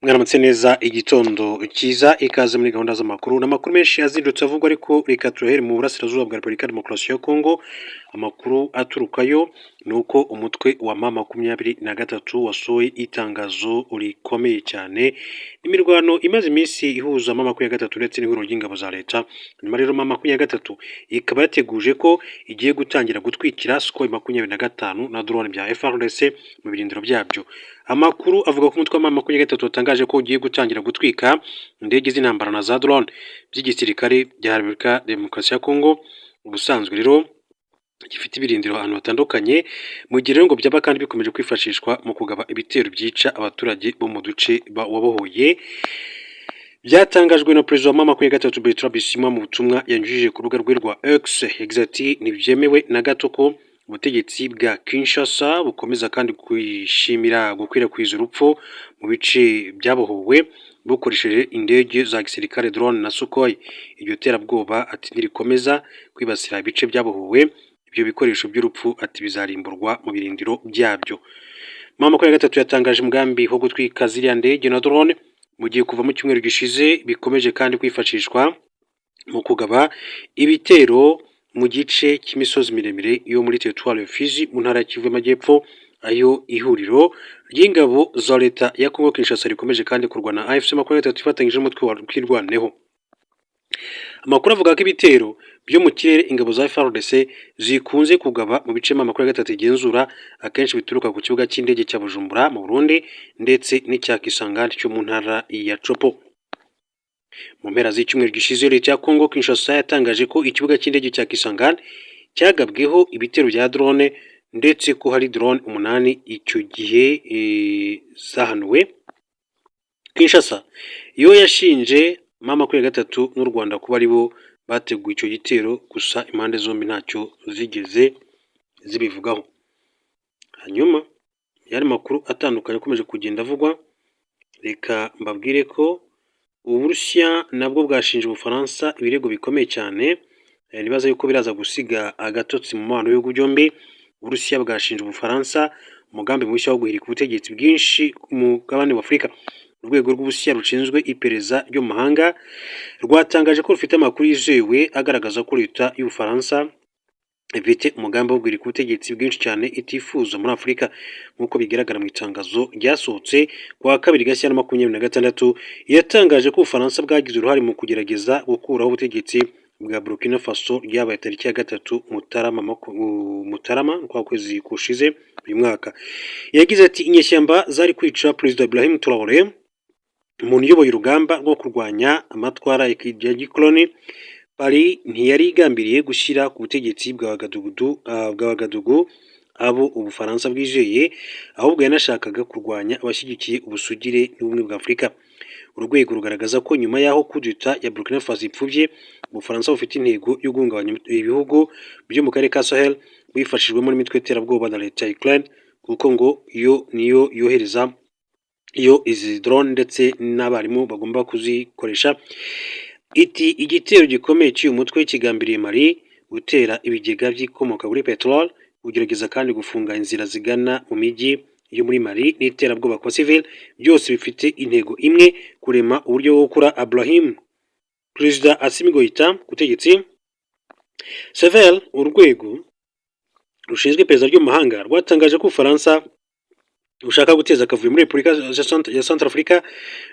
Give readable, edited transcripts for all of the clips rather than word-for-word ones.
Mwaramutse neza igitondo cyiza ikaze muri gahunda z'amakuru n'amakuru menshi yazindutse avugwa ariko reka turohere mu burasirazuba bwa Repubulika ya Demokarasi ya Kongo. Amakuru aturukayo ni uko umutwe wa M23 wasohoye itangazo rikomeye cyane. Imirwano imaze iminsi ihuza M23 ndetse n'ihuriro ry'ingabo za leta. Nyuma rero M23 ikaba yateguje ko igiye gutangira gutwikira Sukhoi 25 na drone bya FARDC mu birindiro byabyo. Amakuru avuga ko umutwe wa M23 watangaje ko ugiye gutangira gutwika indege z'intambara na za drone by'igisirikare bya Repubulika ya Demokarasi ya Kongo. Ubusanzwe rero gifite ibirindiro ahantu hatandukanye, mu gihe rero ngo byaba kandi bikomeje kwifashishwa mu kugaba ibitero byica abaturage bo mu duce wabohoye. Byatangajwe na perezida wa M23 Bertrand Bisimwa mu butumwa yanyujije ku rubuga rwe rwa X. Yagize ati ntibyemewe na gato ko ubutegetsi bwa Kinshasa bukomeza kandi kwishimira gukwirakwiza urupfu mu bice byabohowe bukoresheje indege za gisirikare drone na Sukhoi. Iryo terabwoba ati ntirikomeza kwibasira ibice byabohowe, ibyo bikoresho by'urupfu ati bizarimburwa mu birindiro byabyo. M23 yatangaje umugambi wo gutwika ziriya ndege na drone mu gihe kuva mu cyumweru gishize bikomeje kandi kwifashishwa mu kugaba ibitero mu gice cy'imisozi miremire yo muri Territoire Fizi mu ntara ya Kivu y'Amajyepfo, ayo ihuriro ry'ingabo za leta ya Kongo Kinshasa rikomeje kandi kurwana AFC M23 ifatanyije n'umutwe wa Twirwaneho. Amakuru avuga ko ibitero byo mu kirere ingabo za FARDC zikunze kugaba mu bice M23 igenzura akenshi bituruka ku kibuga cy'indege cya Bujumbura mu Burundi ndetse n'icya Kisangani cyo mu ntara ya Chopo. Mu mpera z'icyumweru gishize leta ya Kongo Kinshasa yatangaje ko ikibuga cy'indege cya Kisangani cyagabweho ibitero bya drone ndetse ko hari drone 8 icyo gihe zahanuwe. Kinshasa yo yashinje M23 n'u Rwanda kuba ari bo bateguye icyo gitero, gusa impande zombi ntacyo zigeze zibivugaho. Hanyuma yari makuru atandukanye akomeje kugenda avugwa, reka mbabwire ko Uburusiya nabwo bwashinje Ubufaransa ibirego bikomeye cyane. Nibaza yuko biraza gusiga agatotsi mu mubano w'ibihugu byombi. Uburusiya bwashinje Ubufaransa umugambi mushya wo guhirika ubutegetsi bwinshi ku mugabane wa Afurika. Urwego rw'Uburusiya rushinzwe iperereza ryo mu mahanga rwatangaje ko rufite amakuru yizewe agaragaza ko leta y'Ubufaransa ifite umugambi wo guhirika ubutegetsi bwinshi cyane itifuza muri Afurika, nk'uko bigaragara mu itangazo ryasohotse kuwa 2 Gashyantare 2026. Yatangaje ko Ubufaransa bwagize uruhare mu kugerageza gukuraho ubutegetsi bwa Burkina Faso ryabaye tariki ya 3 Mutarama kwa kwezi kushize uyu mwaka. Yagize ati inyeshyamba zari kwica Perezida Ibrahim Traoré, umuntu uyoboye urugamba rwo kurwanya amatwara ya gikoloni. Paris ntiyari igambiriye gushyira ku butegetsi bwa Wagadugu abo Ubufaransa bwizeye, ahubwo yanashakaga kurwanya abashyigikiye ubusugire n'ubumwe bwa Afurika. Urwego rugaragaza ko nyuma y'aho kudeta ya Burkina Faso ipfubye, Ubufaransa bufite intego yo guhungabanya ibihugu byo mu karere ka Sahel bifashijwemo n'imitwe y'iterabwoba na leta ya Ukraine, kuko ngo niyo yohereza izi drone ndetse n'abarimu bagomba kuzikoresha. Iti igitero gikomeye cy'uyu mutwe kigambiriye Mali gutera ibigega by'ikomoka kuri peteroli, ugerageza kandi gufunga inzira zigana mu mijyi yo muri Mali n'iterabwoba kwa civil, byose bifite intego imwe: kurema uburyo bwo gukura Ibrahim Perezida Assimi Goïta gutegetsi. Sevel, urwego rushinzwe iperereza ryo mu mahanga, rwatangaje ko Ubufaransa ushaka guteza akavuyo muri Repubulika ya Centrafrica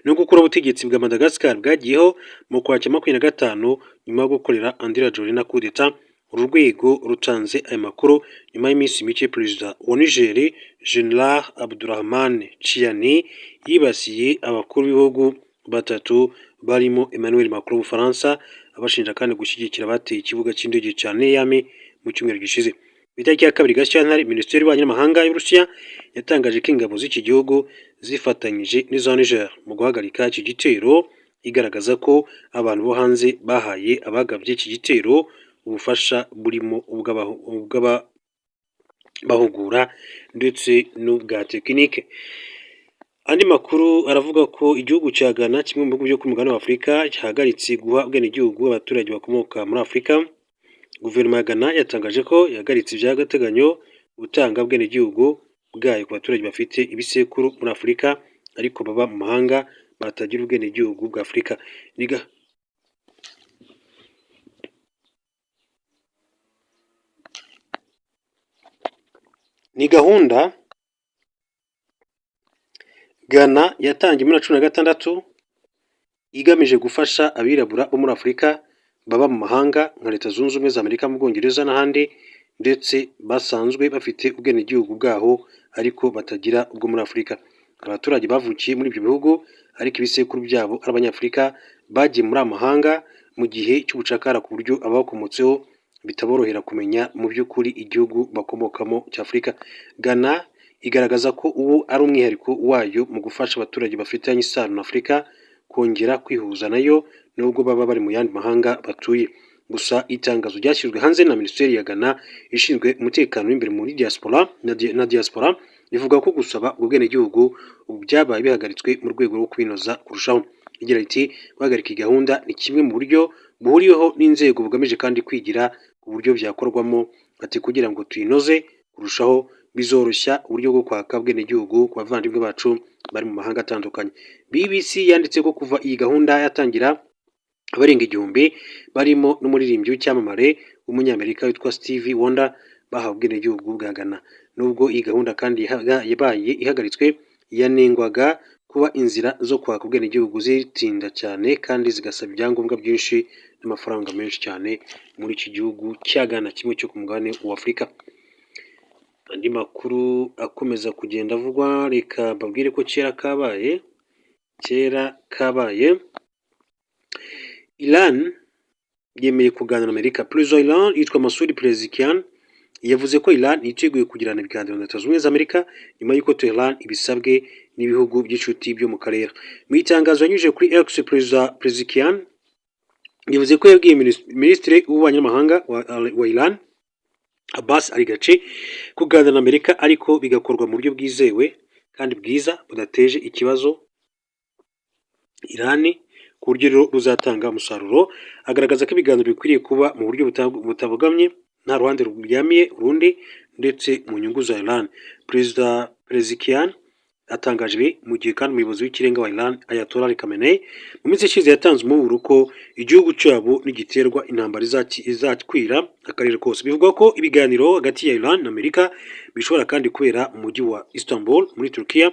no gukura ubutegetsi bwa Madagascar bwagiyeho mu Ukwakira 25 nyuma yo gukorera Andry Rajoelina kudeta. Uru rwego rutanze aya makuru nyuma y'iminsi mike Perezida wa Niger General Abdourahmane Tiani yibasiye abakuru b'ibihugu batatu barimo Emmanuel Macron w'Ubufaransa, abashinja kandi gushyigikira abateye ikibuga cy'indege cya Niamey mu cyumweru gishize. Itariki ya 2 Gashyantare Minisiteri y'Ububanyi n'Amahanga y'Uburusiya yatangaje ko ingabo z'iki gihugu zifatanyije n'iza Niger mu guhagarika iki gitero, igaragaza ko abantu bo hanze bahaye abagabye iki gitero ubufasha burimo ubw'abahugura ndetse n'ubwa tekinike. Andi makuru aravuga ko igihugu cya Ghana, kimwe mu bihugu byo ku mugabane wa Afurika, cyahagaritse guha ubwenegihugu abaturage bakomoka muri Afurika. Guverinoma ya Ghana yatangaje ko yahagaritse iby'agateganyo gutanga ubwenegihugu bwayo ku baturage bafite ibisekuru muri Afurika, ariko baba mu mahanga batagira ubwenegihugu bwa Afurika. Ni gahunda Ghana yatangiye muri 2016 igamije gufasha abirabura bo muri Afurika baba mu mahanga nka Leta Zunze Ubumwe za Amerika, mu Bwongereza n'ahandi, ndetse basanzwe bafite ubwenegihugu bwaho ariko batagira ubwo muri Afurika. Abaturage bavukiye muri ibyo bihugu ariko ibisekuru byabo ari Abanyafurika bagiye muri amahanga mu gihe cy'ubucakara, ku buryo abakomotseho bitaborohera kumenya mu by'ukuri igihugu bakomokamo cya Afurika. Ghana igaragaza ko uwo ari umwihariko wayo mu gufasha abaturage bafitanye isano na Afurika kongera kwihuza nayo nubwo baba bari mu yandi mahanga batuye. Gusa itangazo ryashyizwe hanze na Minisiteri ya Ghana ishinzwe umutekano w'imbere muri diaspora rivuga ko gusaba ubwenegihugu ubu byabaye bihagaritswe mu rwego rwo kwinoza kurushaho. Igira riti guhagarika iyi gahunda ni kimwe mu buryo buhuriweho n'inzego bugamije kandi kwigira ku buryo byakorwamo, ati kugira ngo tuyinoze kurushaho bizoroshya uburyo bwo kwaka ubwenegihugu ku bavandimwe bacu bari mu mahanga atandukanye. BBC yanditse ko kuva iyi gahunda yatangira abarenga 1000 barimo n'umuririmbyi w'icyamamare w'umunyamerika witwa Stevie Wonder bahawe ubwenegihugu bwa Ghana. Nubwo iyi gahunda kandi yabaye ihagaritswe, yanengwaga kuba inzira zo kwaka ubwenegihugu zitinda cyane kandi zigasaba ibyangombwa byinshi n'amafaranga menshi cyane muri iki gihugu cya Ghana, kimwe cyo ku mugabane wa Afurika. Andi makuru akomeza kugenda avugwa, reka mbabwire ko kera kabaye Iran yemeye kuganira na Amerika. Perezida wa Iran yitwa Masoud Pezeshkian yavuze ko Iran yiteguye kugirana ibiganiro na Leta Zunze Ubumwe za Amerika nyuma y'uko Tehran ibisabwe n'ibihugu by'inshuti byo mu karere. Mu itangazo yanyujije kuri X, Perezida Pezeshkian yavuze ko yabwiye Minisitiri w'Ububanyi n'Amahanga wa Iran Abbas Araghchi kuganira na Amerika ariko bigakorwa mu buryo bwizewe kandi bwiza budateje ikibazo Iran, ku buryo ruzatanga umusaruro. Agaragaza ko ibiganiro bikwiriye kuba mu buryo butabogamye, nta ruhande ruryamiye urundi, ndetse mu nyungu za Iran. Perezida Pezeshkian atangaje ibi mu gihe kandi umuyobozi w'ikirenga wa Iran Ayatollah Ali Khamenei mu minsi ishize yatanze umuburo ko igihugu cyabo nigiterwa intambara izakwira akarere kose. Bivugwa ko ibiganiro hagati ya Iran na Amerika bishobora kandi kubera mu mujyi wa Istanbul muri Turkiya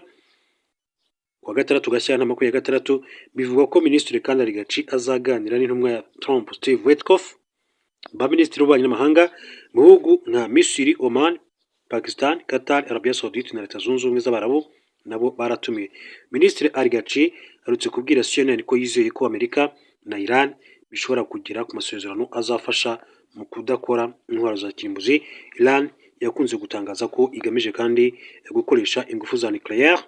kuwa 6 Gashyantare 2026. Bivugwa ko Minisitiri kandi Araghchi azaganira n'intumwa ya Trump Steve Witkoff, ba Minisitiri w'Ububanyi n'Amahanga mu bihugu nka Misiri, Oman, Pakistan, Qatar, Arabia Saudite na Leta Zunze Ubumwe z'Abarabu nabo baratumiwe. Minisitiri Araghchi arutse kubwira CNN ko yizeye ko Amerika na Iran bishobora kugera ku masezerano azafasha mu kudakora intwaro za kirimbuzi. Iran yakunze gutangaza ko igamije kandi gukoresha ingufu za nucleaire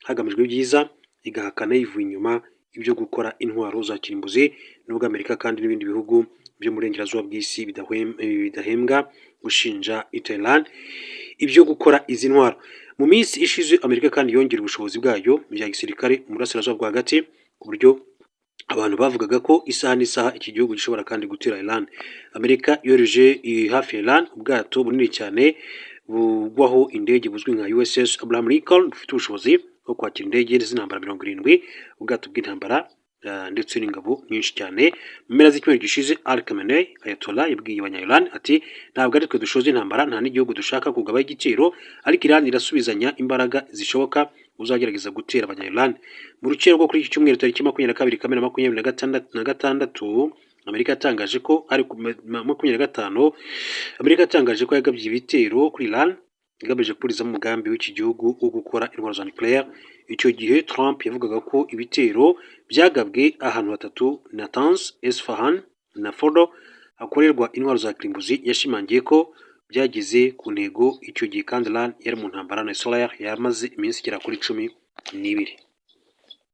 hagamijwe ibyiza, igahakana yivuye inyuma ibyo gukora intwaro za kirimbuzi, nubwo Amerika kandi n'ibindi bihugu byo mu burengerazuba bw'isi bidahembwa gushinja Iran ibyo gukora izi ntwaro. Mu minsi ishize Amerika kandi yongera ubushobozi bwayo bya gisirikare mu burasirazuba bwa hagati, ku buryo abantu bavugaga ko isaha n'isaha iki gihugu gishobora kandi gutera Iran. Amerika yohereje hafi ya Iran ubwato bunini cyane bugwaho indege buzwi nka USS Abraham Lincoln, bufite ubushobozi bwo kwakira indege z'intambara 70, ubwato bw'intambara ndetse n'ingabo nyinshi cyane. Mu mpera z'icyumweru gishize Ali Khamenei Ayatollah yabwiye abanya-Iran ati ntabwo ari twe dushoza intambara, nta n'igihugu dushaka kugabaho igiciro, ariko Iran irasubizanya imbaraga zishoboka uzagerageza gutera abanya-Iran. Mu rukero rwo kuri iki cyumweru tariki 22 Kamena 2026, Amerika yatangaje ko ari 25 Amerika yatangaje ko yagabye ibitero kuri Iran igamije kuburizamo umugambi w'iki gihugu wo gukora intwaro za nucleaire. Icyo gihe Trump yavugaga ko ibitero byagabwe ahantu hatatu: Natanz, Isfahan na Fordo hakorerwa intwaro za kirimbuzi. Yashimangiye ko byageze ku ntego icyo gihe kandi Iran yari mu ntambara na Israel yamaze iminsi igera kuri 12.